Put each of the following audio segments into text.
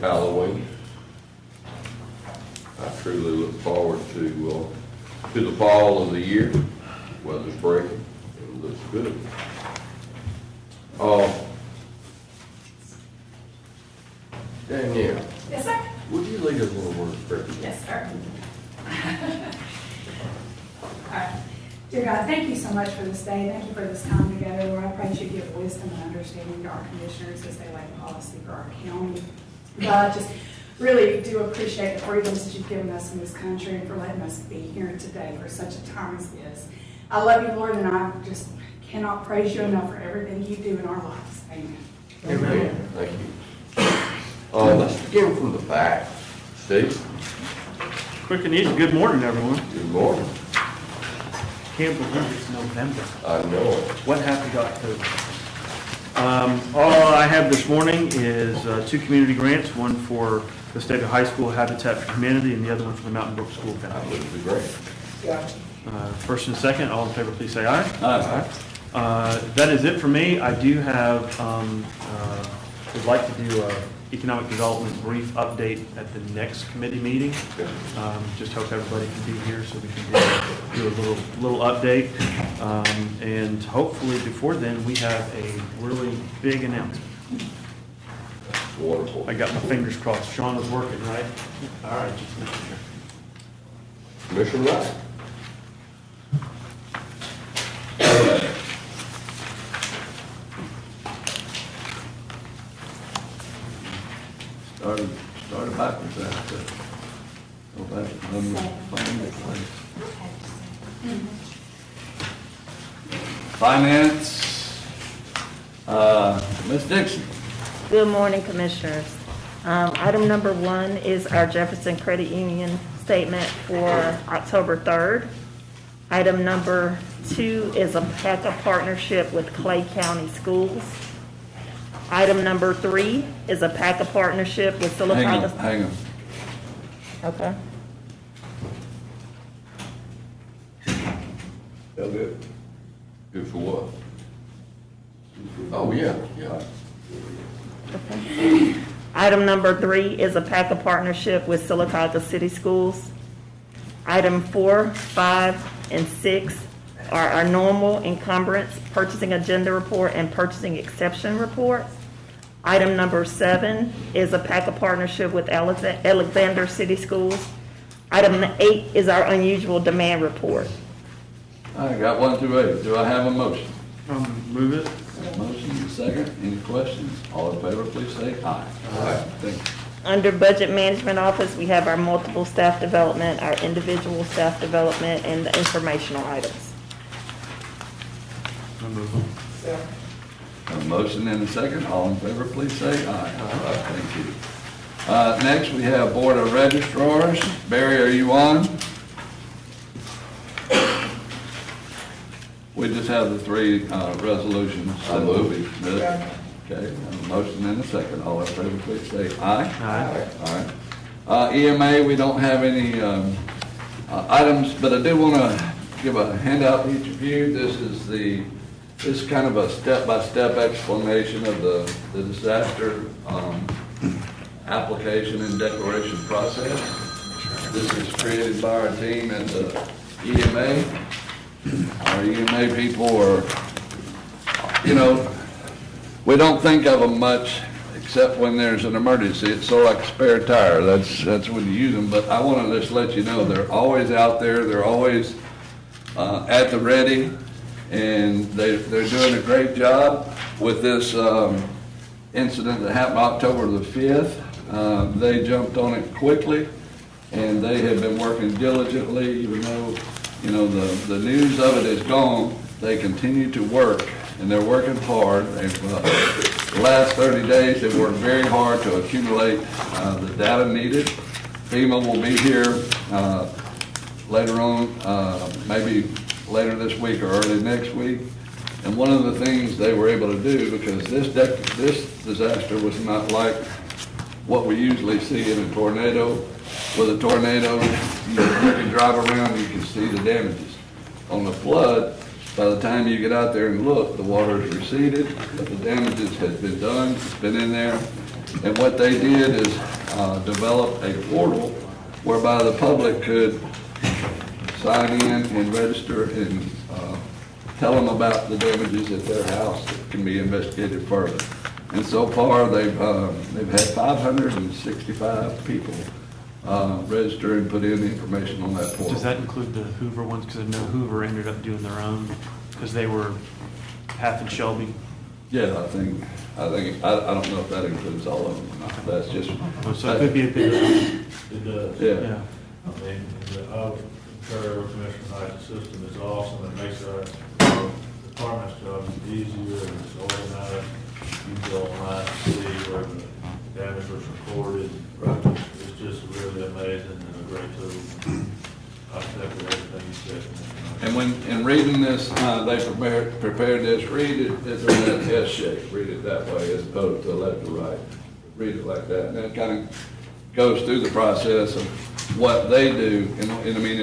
Halloween. I truly look forward to the fall of the year. Weather's breaking. It looks good. Danielle. Yes, sir. Would you lead us in a word of prayer? Yes, sir. All right. Dear God, thank you so much for this day. Thank you for this time together. Lord, I pray that you give wisdom and understanding to our commissioners as they lay policy for our county. God, just really do appreciate the freedoms that you've given us in this country and for letting us be here today for such a time as this. I love you, Lord, and I just cannot praise you enough for everything you do in our lives. Amen. Amen. Thank you. Let's begin from the back. Steve? Quick and easy. Good morning, everyone. Good morning. Can't believe it's November. I know it. What happened to October? All I have this morning is 2 community grants, one for the State of High School Habitat for Humanity and the other one for the Mountain Brook School That Foundation. would be great. Yeah. First and second, all in favor, please say aye. Aye. That is it for me. I do have, would like to do a economic development brief update at the next committee meeting. Just hope everybody can be here so we can do a little update. And hopefully before then, we have a really big announcement. Wonderful. I got my fingers crossed. Sean was working, right? All right, just making sure. Commissioner Wright. Started backwards after. Oh, that's number finance. Ms. Dixon. Good morning, Commissioners. Item number 1 is our Jefferson Credit Union statement for October 3rd. Item number 2 is a PACA partnership with Clay County Schools. Item number 3 is a PACA partnership with Silicaca. Hang on. Okay. Feel good? Good for what? Oh, yeah. Okay. Item number 3 is a PACA partnership with Silicaca City Schools. Item 4, 5, and 6 are our normal encumbrance purchasing agenda report and purchasing exception report. Item number 7 is a PACA partnership with Alexander City Schools. Item 8 is our unusual demand report. I got 1 through 8. Do I have a motion? Move it. Motion, second. Any questions? All in favor, please say aye. Aye. Thank you. Under Budget Management Office, we have our multiple staff development, our individual staff development, and the informational items. A motion and a second. All in favor, please say aye. Aye. Thank you. Next, we have Board of Registrars. Barry, are you on? We just have the 3 resolutions. I move. Okay, a motion and a second. All in favor, please say aye. Aye. All right. EMA, we don't have any items, but I do want to give a handout to each of you. This is kind of a step-by-step explanation of the disaster application and declaration process. This is created by our team at the EMA. Our EMA people are, we don't think of them much except when there's an emergency. It's sort of like a spare tire. That's when you use them. But I want to just let you know they're always out there. They're always at the ready, and they're doing a great job with this incident that happened October the 5th. They jumped on it quickly, and they have been working diligently, even though the news of it is gone. They continue to work, and they're working hard. The last 30 days, they've worked very hard to accumulate the data needed. FEMA will be here later on, maybe later this week or early next week. And one of the things they were able to do, because this disaster was not like what we usually see in a tornado. With a tornado, you can drive around, you can see the damages. On the flood, by the time you get out there and look, the water is receded, but the damages has been done, it's been in there. And what they did is develop a portal whereby the public could sign in and register and tell them about the damages at their house that can be investigated further. And so far, they've had 565 people register and put in information on that portal. Does that include the Hoover ones? Because I know Hoover ended up doing their own, because they were half in Shelby. Yeah, I don't know if that includes all of them or not. That's just. So it could be a big, It does. Yeah. yeah. I mean, I would concur with Commissioner Knight's system is awesome. It makes our department's job easier, it's organized. You can go online and see where the damage was recorded. It's just really amazing and a great tool. I think with everything you said. And when, in reading this, they prepared this, read it as an S shape, read it that way as opposed to left to right. Read it like that, and that kind of goes through the process of what they do, and I mean,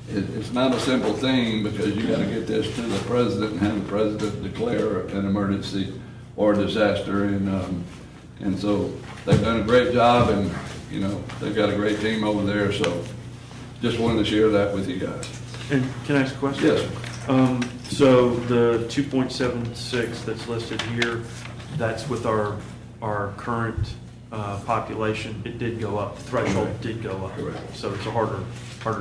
it's not a simple thing, because you gotta get this to the president and have the president declare an emergency or a disaster, and so they've done a great job, and, you know, they've got a great team over there, so just wanted to share that with you guys. And can I ask a question? Yes. So the 2.76 that's listed here, that's with our current population. It did go up, the threshold did go up. Correct. So it's a harder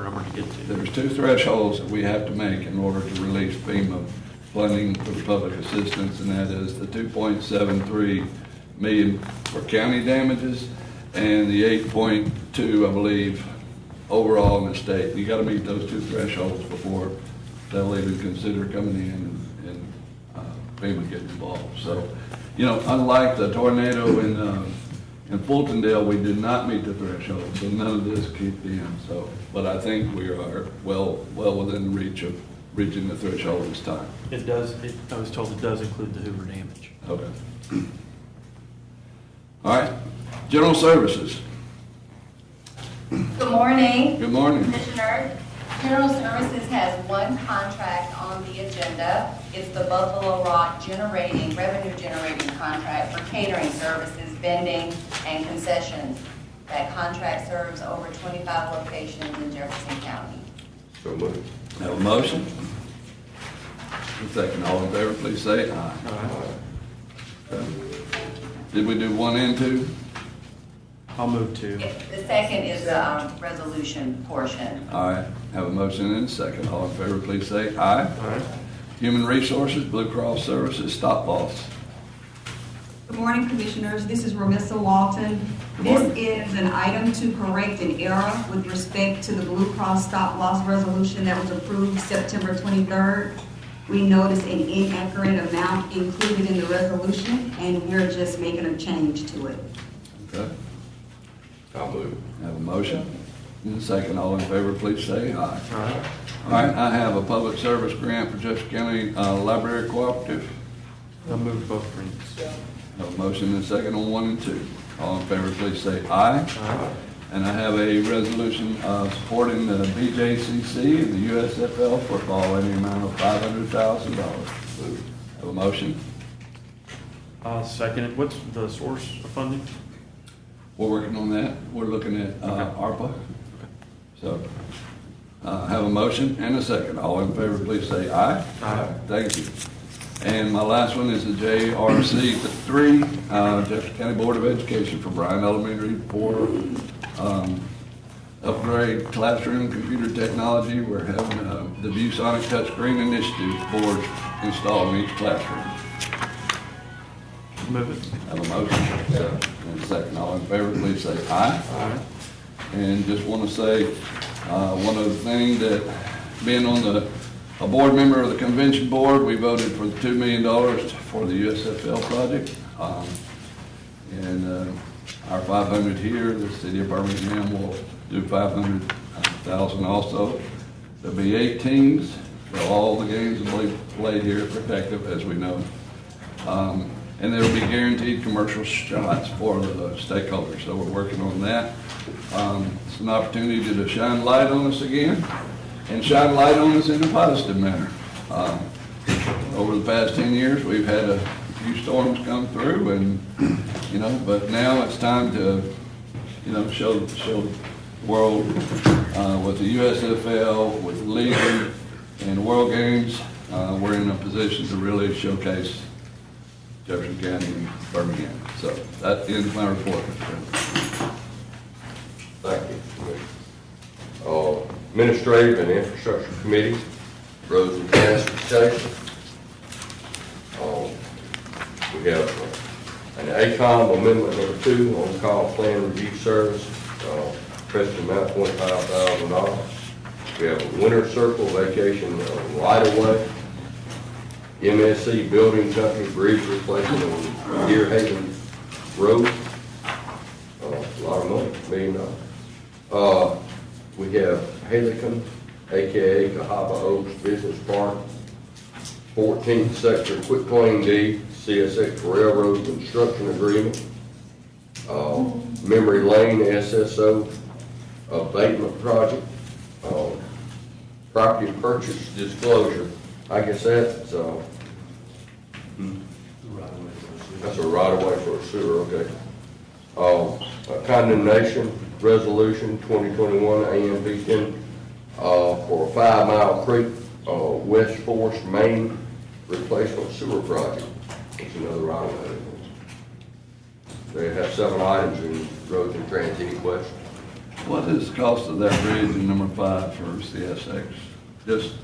number to get to. There's two thresholds that we have to make in order to release FEMA funding for the public assistance, and that is the 2.73 million for county damages and the 8.2, I believe, overall in the state. You gotta meet those two thresholds before they'll even consider coming in and FEMA getting involved. So, you know, unlike the tornado in Fultondale, we did not meet the threshold, so none of this kicked in. So, but I think we are well within the reach of reaching the threshold this time. I was told it does include the Hoover damage. Okay. All right, general services. Good morning, Good morning. Commissioner. General Services has one contract on the agenda. It's the Buffalo Rock revenue generating contract for catering services, vending, and concessions. That contract serves over 25 locations in Jefferson County. So moved. Have a motion? A second. All in favor, please say aye. Okay. Did we do 1 and 2? I'll move to. The second is the resolution portion. All right, have a motion and a second. All in favor, please say aye. Aye. Human Resources, Blue Cross Services, stop loss. Good morning, Commissioners. This is Ramissa Walton. This is an item to correct an error with respect to the Blue Cross stop loss resolution that was approved September 23rd. We noticed an inaccurate amount included in the resolution, and we're just making a change to it. Okay, I'll move. have a motion and a second. All in favor, please say aye. Aye. All right, I have a public service grant for Jefferson County Library Cooperative. I'll move both greens. Have a motion and a second on 1 and 2. All in favor, please say aye. Aye. And I have a resolution supporting the BJCC and the USFL football in the amount of $500,000. Have a motion? I'll second it. What's the source of funding? We're working on that. We're looking at ARPA. So, have a motion and a second. All in favor, please say aye. Aye. Thank you. And my last one is the JRC 3, Jefferson County Board of Education for Bryan Elementary for upgrade classroom computer technology. We're having the ViewSonic Touchscreen Initiative board installed in each classroom. Move it. Have a motion and a second. All in favor, please say aye. Aye. And just want to say, one other thing, that being on a board member of the convention board, we voted for the $2 million for the USFL project. And our 500 here, the city of Birmingham will do 500,000 also. There'll be 8 teams. All the games will be played here at Protective, as we know. And there will be guaranteed commercial shots for the stakeholders, so we're working on that. It's an opportunity to shine light on us again, and shine light on us in a positive manner. over the past 10 years, we've had a few storms come through and, but now it's time to, show the world, with the USFL, with Legion and World Games, we're in a position to really showcase Jefferson County and Birmingham. So that ends my report, Mr. President. Thank you. Administrative and Infrastructure Committee, Roads and Transportation. We have an ACOM Amendment Number 2, on-call plan review service, present amount $25,000. We have a Winter Circle vacation right-of-way, MSC Building Company bridge replacement on Deer Haven Road. A lot of money, $1 million. We have Halicon, AKA Cahaba Oaks Business Park, 14th Sector Quitclaim deed, CSX Railroad Construction Agreement, Memory Lane SSO Abatement Project, Property Purchase Disclosure. I guess that's a right-of-way for a sewer, okay. A condemnation resolution 2021 AMP 10 for a 5 Mile Creek West Force Main replacement sewer project. It's another right-of-way. They have 7 items in roads and transit. Any questions? What is the cost of that bridge in number 5 for CSX? Just,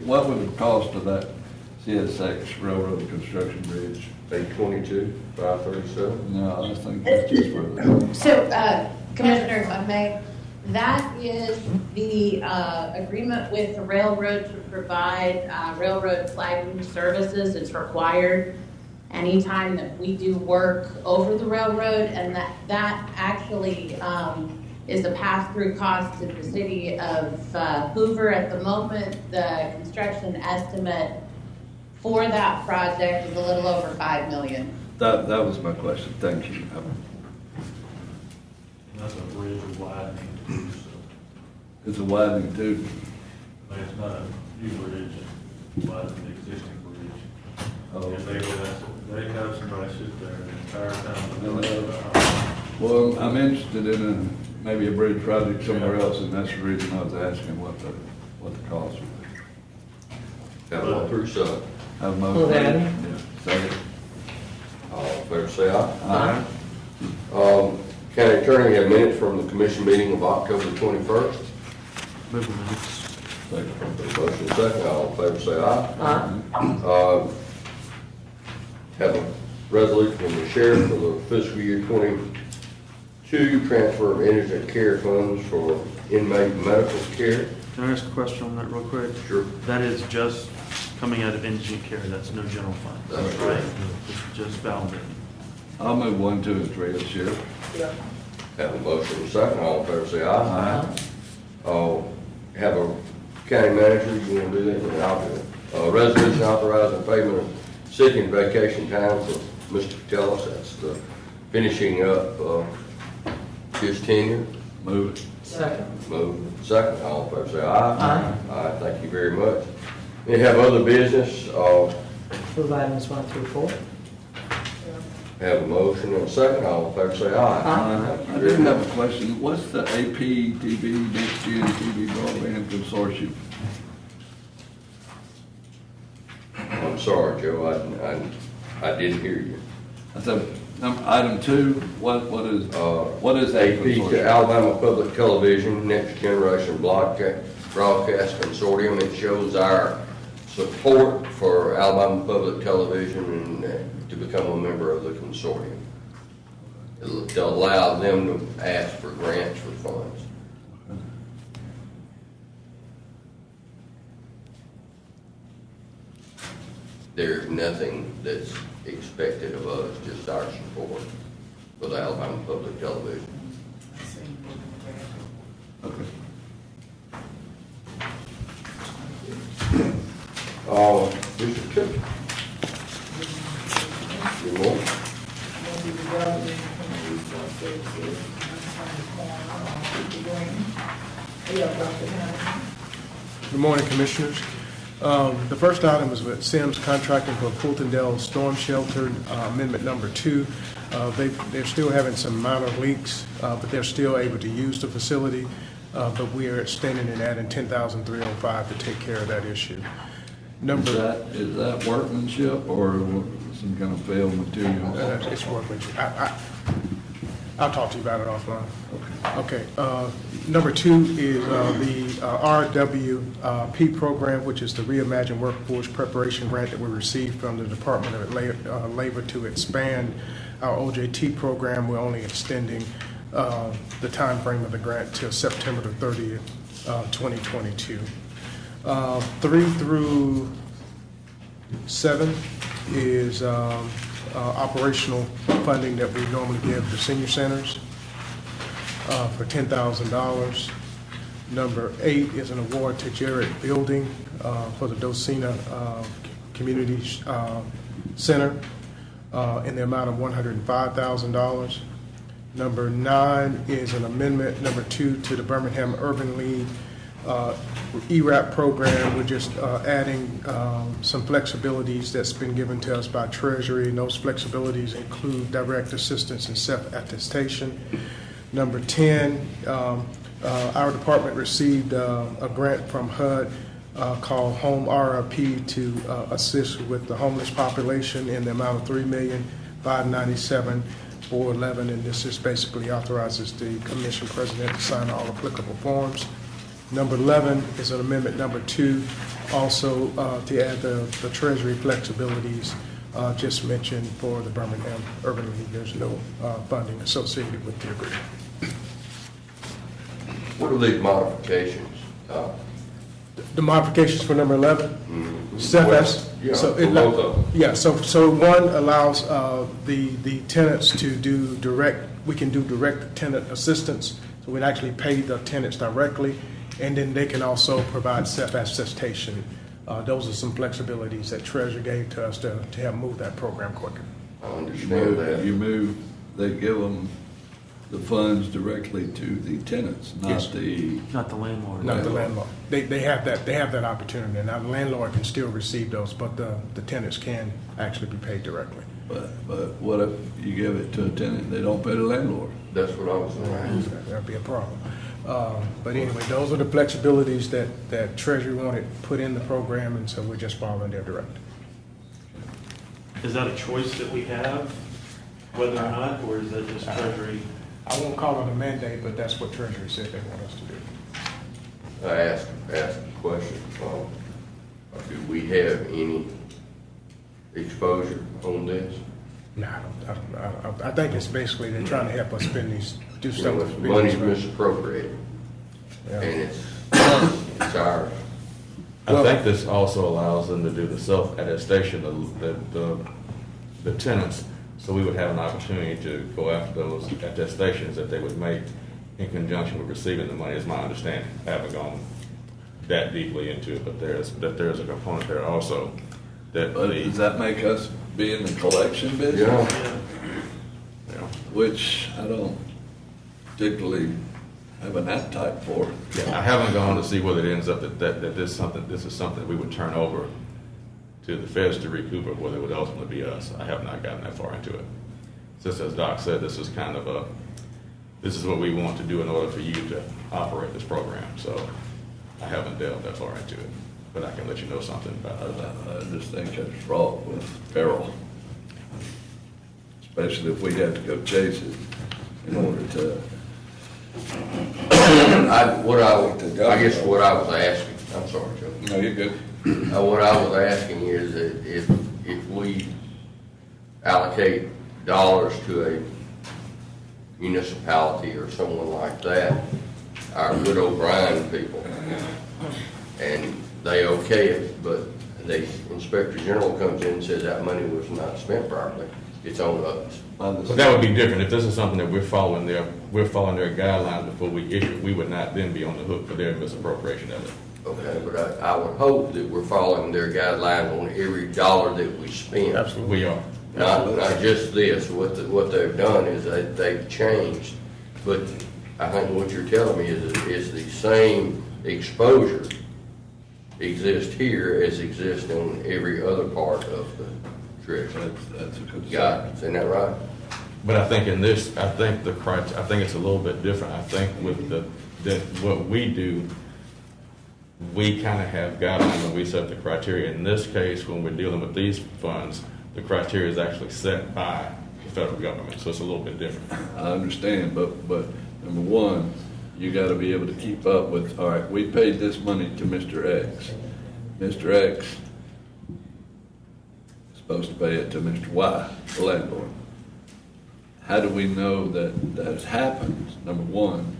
what would the cost of that CSX railroad construction bridge? 822, 537. No, I think that's just for the. So, Commissioner, if I may, that is the agreement with the railroad to provide railroad flagging services. It's required anytime that we do work over the railroad, and that actually is a pass-through cost to the city of Hoover. At the moment, the construction estimate for that project is a little over $5 million. That was my question. Thank you. That's a bridge widening too, so, It's a widening too. I mean, it's not a new bridge, it's widening the existing bridge. Oh. And they have somebody sit there the entire time. Well, I'm interested in maybe a bridge project somewhere else, and that's the reason I was asking what the cost would be. Have 1 through 7. Have a motion? Yeah. Second. All in favor say aye. Aye. County Attorney, have minutes from the commission meeting of October 21st. Move the minutes. Second. Motion second, all in favor say aye. Have a resolution from the sheriff for the fiscal year 22, transfer of indigent care funds for inmate medical care. Can I ask a question on that real quick? Sure. That is just coming out of indigent care, that's no general fund. That's right. It's just validating. I'll move 1, 2, and 3 this year. Have a motion second, all in favor say aye. Have a county manager, you want to do that? And I'll do it. Resolution authorizing payment of sick and vacation time for Mr. Patelis. That's the finishing up his tenure. Move it. Second. Move second, all in favor say aye. Aye, thank you very much. We have other business, Move items 1 through 4. have a motion and a second, all in favor say aye. Thank you I very do much. have a question. What's the APTV Next Gen TV Broadband Consortium? I'm sorry, Joe, I didn't hear you. I said, item 2, what is that AP to consortium? Alabama Public Television Next Generation Broadcast Consortium. It shows our support for Alabama Public Television and to become a member of the consortium. It'll allow them to ask for grants for funds. There's nothing that's expected of us, just our support for the Alabama Public Television. Okay. Mr. Cook. Good morning. Good morning, Commissioners. The first item was with Sims Contracting for Fultondale Storm Shelter, Amendment Number 2. They're still having some minor leaks, but they're still able to use the facility, but we are extending and adding $10,305 to take care of that issue. Is that workmanship or some kind of failed material? It's workmanship. I'll talk to you about it offline. Okay. Number 2 is the RWP program, which is the Reimagine Workforce Preparation Grant that we received from the Department of Labor to expand our OJT program. We're only extending the time frame of the grant till September the 30th, 2022. 3 through 7 is operational funding that we normally give to senior centers for $10,000. Number 8 is an award to Jared Building for the Docena Community Center in the amount of $105,000. Number 9 is an amendment, number 2, to the Birmingham Urban League ERAP program. We're just adding some flexibilities that's been given to us by Treasury, and those flexibilities include direct assistance and self-attestation. Number 10, our department received a grant from HUD called Home RRP to assist with the homeless population in the amount of $3,597,411, and this just basically authorizes the commission president to sign all applicable forms. Number 11 is an amendment number 2, also to add the Treasury flexibilities just mentioned for the Birmingham Urban League. There's no funding associated with the agreement. What are these modifications? The modifications for number 11? Mm-hmm. Yeah, so for both of them. Yeah, so one allows the tenants to do direct, we can do direct tenant assistance, so we'd actually pay the tenants directly, and then they can also provide self-attestation. Those are some flexibilities that Treasury gave to us to help move that program quicker. I understand that. They give them the funds directly to the tenants, not Yes. Not the landlord. Not the landlord. They have that opportunity. Now the landlord can still receive those, but the tenants can actually be paid directly. But what if you give it to a tenant, they don't pay the landlord? That's what I was saying. That'd be a problem. But anyway, those are the flexibilities that Treasury wanted put in the program, and so we're just following their directive. Is that a choice that we have, whether or not, or is that just Treasury? I won't call it a mandate, but that's what Treasury said they want us to do. I asked a question. Do we have any exposure on this? No, I think it's basically they're trying to help us do stuff. Well, the money's misappropriated, Yeah. and it's ours. I think this also allows them to do the self-attestation, the tenants, so we would have an opportunity to go after those attestations that they would make in conjunction with receiving the money, is my understanding. I haven't gone that deeply into it, but there's a component there also that Does that make us be in the collection business? Yeah. Which I don't particularly have an appetite for. Yeah, I haven't gone to see whether it ends up that this is something we would turn over to the feds to recoup, or whether it would ultimately be us. I have not gotten that far into it. Just as Doc said, this is what we want to do in order for you to operate this program. So I haven't delved that far into it, but I can let you know something about it. I just think it's fraught with peril, especially if we have to go chase it in order to. I guess what I was asking, I'm sorry, Joe. No, you're good. What I was asking is that if we allocate dollars to a municipality or someone like that, our good O'Brien people, and they okay it, but the inspector general comes in and says that money was not spent properly, it's on us. But that would be different. If this is something that we're following their guidelines before we issue, we would not then be on the hook for their misappropriation of it. Okay, but I would hope that we're following their guidelines on every dollar that we spend. Absolutely. We are. Not just this. What they've done is they've changed. But I think what you're telling me is the same exposure exist here as exists on every other part of the treasury. That's a good Got it, isn't that right? But I think in this, I think it's a little bit different. I think with what we do, we kind of have guidelines when we set the criteria. In this case, when we're dealing with these funds, the criteria is actually set by the federal government, so it's a little bit different. I understand, but number one, you gotta be able to keep up with, all right, we paid this money to Mr. X. Mr. X is supposed to pay it to Mr. Y, the landlord. How do we know that that's happened, number one?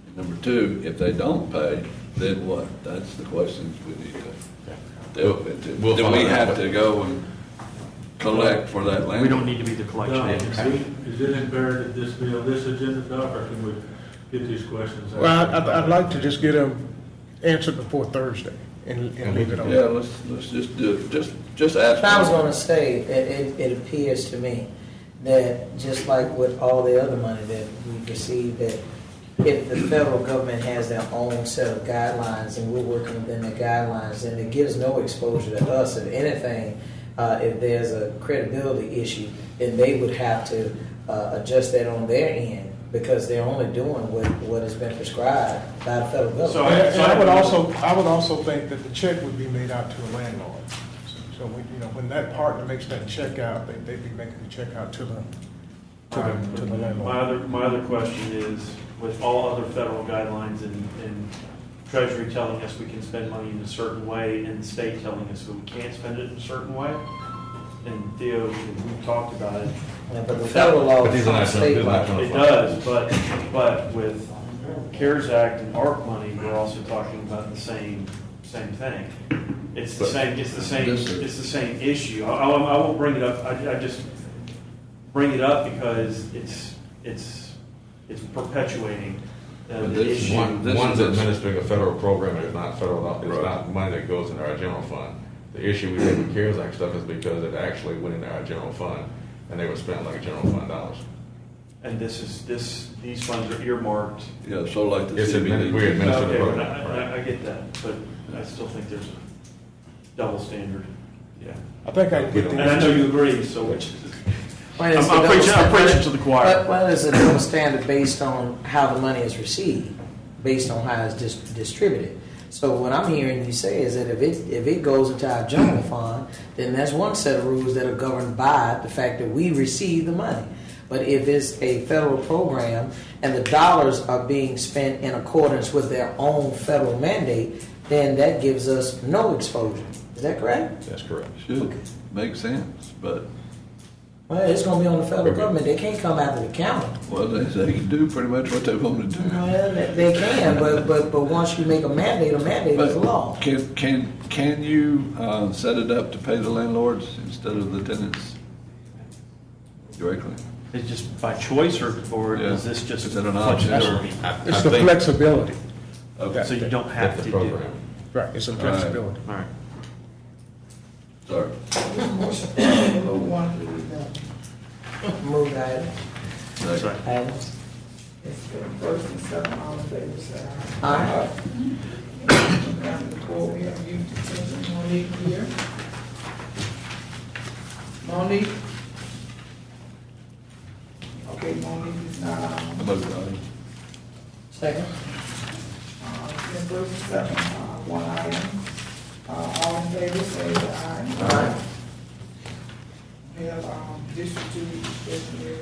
And number two, if they don't pay, then what? That's the questions we need to delve into. We'll Do find we out. have to go and collect for that landlord? We don't need to be the collection Don, agency. is it imperative that this be on this agenda, Doc, or can we get these questions? Well, I'd like to just get them answered before Thursday and leave it on. Yeah, let's just do it, just ask. I was gonna say, it appears to me that just like with all the other money that we've received, that if the federal government has their own set of guidelines and we're working within the guidelines, then it gives no exposure to us. If anything, if there's a credibility issue, then they would have to adjust that on their end because they're only doing what has been prescribed by the federal government. And I would also think that the check would be made out to a landlord. So when that partner makes that check out, they'd be making the check out to the landlord. My other question is, with all other federal guidelines and Treasury telling us we can spend money in a certain way and the state telling us we can't spend it in a certain way, and Theo, we've talked about it. Yeah, but the federal law But these are not- is these are not- statewide. It does, but with CARES Act and ARP money, we're also talking about the same thing. It's the same issue. I won't bring it up. I just bring it up because it's perpetuating the this issue. One's administering a federal program, and it's not federal, it's not money that goes into our general fund. The issue we have with CARES Act stuff is because it actually went into our general fund, and they were spent like general fund dollars. And these funds are earmarked. Yeah, so like the It's CBD. we administer the Okay, program. I get that, but I still think there's a double standard. Yeah. I think I can get And I know you agree, so Well, I'm it's a double preaching standard. to the choir. Well, it's a double standard based on how the money is received, based on how it's distributed. So what I'm hearing you say is that if it goes into our general fund, then that's one set of rules that are governed by the fact that we receive the money. But if it's a federal program and the dollars are being spent in accordance with their own federal mandate, then that gives us no exposure. Is that correct? That's correct. Should make sense, but, Well, it's going to be on the federal government. They can't come after the county. well, they can do pretty much what they want to do. Well, they can, but once you make a mandate is law. Can you set it up to pay the landlords instead of the tenants directly? It's just by choice, or Yeah. is this just Is that an option? flexibility? It's the flexibility. Okay, So you don't have That's to the do it. program. Right, it's a All right. flexibility. All right. sorry. Move item. Second. Items. First and second, all in favor, say aye. Aye. Before we have youth detention, Monique here. Monique? Okay, Monique is not on. I move the item. Second. Then first and second, one item. All in favor, say aye. Aye. We have, District Two discretionary,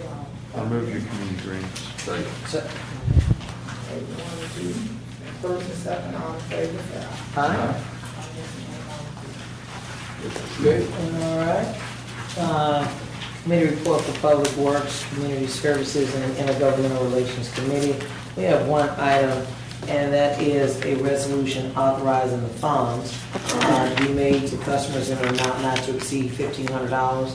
I'll move your community grants. Second. Se- okay, one and two. And first and second, all in favor, say aye. Aye. Good. All right. Committee report for Public Works, Community Services, and Intergovernmental Relations Committee. We have one item, and that is a resolution authorizing the funds to be made to customers in an amount not to exceed $1,500,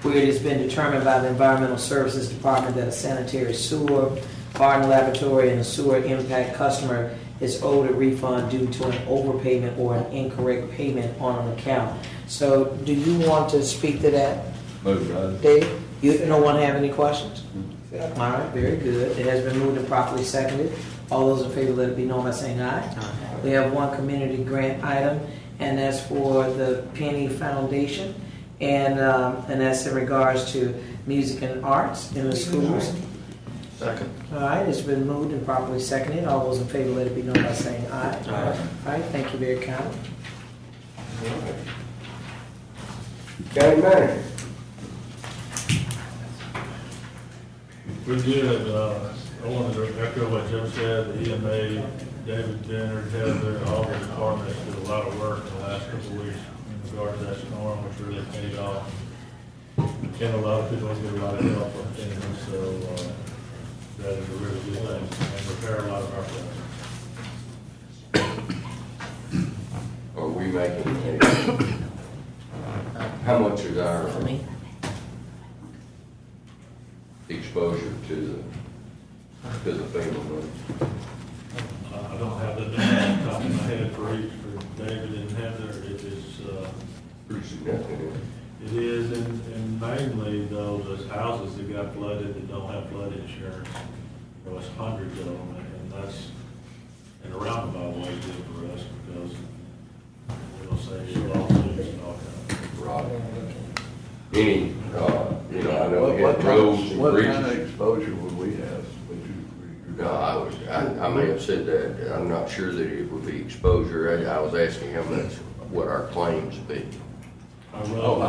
where it has been determined by the Environmental Services Department that a sanitary sewer, garden laboratory, and a sewer impact customer is owed a refund due to an overpayment or an incorrect payment on an account. So do you want to speak to that, Move the item. Dave? No one have any questions? All right, very good. It has been moved and properly seconded. All those in favor, let it be known by saying aye. We have one community grant item, and that's for the Penny Foundation, and that's in regards to music and arts in the schools. Second. All right, it's been moved and properly seconded. All those in favor, let it be known by saying aye. Aye. All right, thank you very kindly. County manager. We did, I wanted to echo what Jim said, the EMA, David Jenner, Heather, all the departments did a lot of work in the last couple of weeks in regard to that storm, which really paid off. And a lot of people get a lot of help from FEMA, so, that is a really good thing, and repair a lot of our problems. Are we making how much is our exposure to the FEMA money? I don't have the number on top of my head for each, for David and Heather, it is, Pretty significant. it is, and mainly though, those houses that got flooded that don't have flood insurance, there was hundreds of them, and that's in a roundabout way good for us, because it'll save lawsuits and all kinds of. Right. Any, I know we had roads and What kind of bridges. exposure would we have? No, I may have said that. I'm not sure that it would be exposure. I was asking him what our claims would be. Our road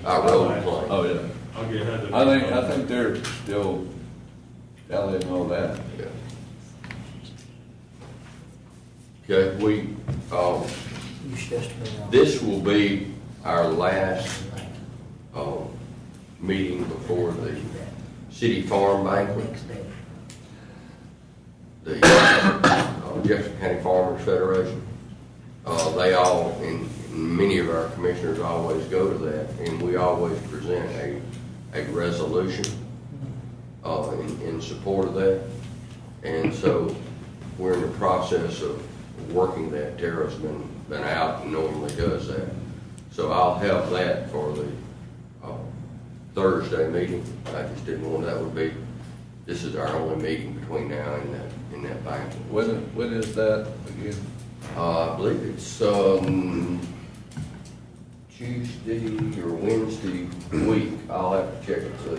Our road claim. Oh, yeah. I'll get Heather. I think they're still tallying all that. Yeah. Okay, this will be our last, meeting before the city farm banquet. The Jefferson County Farmers Federation. They all, and many of our commissioners always go to that, and we always present a resolution in support of that. And so we're in the process of working that. Tara's been out and normally does that. So I'll have that for the Thursday meeting. I just didn't want, this is our only meeting between now and that banquet. When is that again? I believe it's Tuesday or Wednesday week. I'll have to check it. So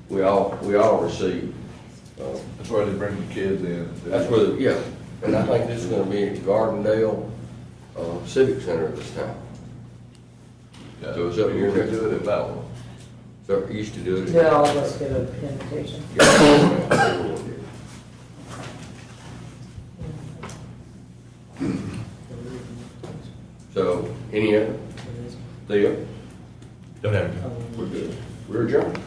we all receive. That's where they bring the kids in. That's where, yeah. And I think this is going to be at Gardendale Civic Center this time. Yeah. So it's up here next do it at that one. So we used to do it. Did all of us get an invitation? Yeah, everyone did. So, any other? Theo? Don't have it. We're good. We're adjourned.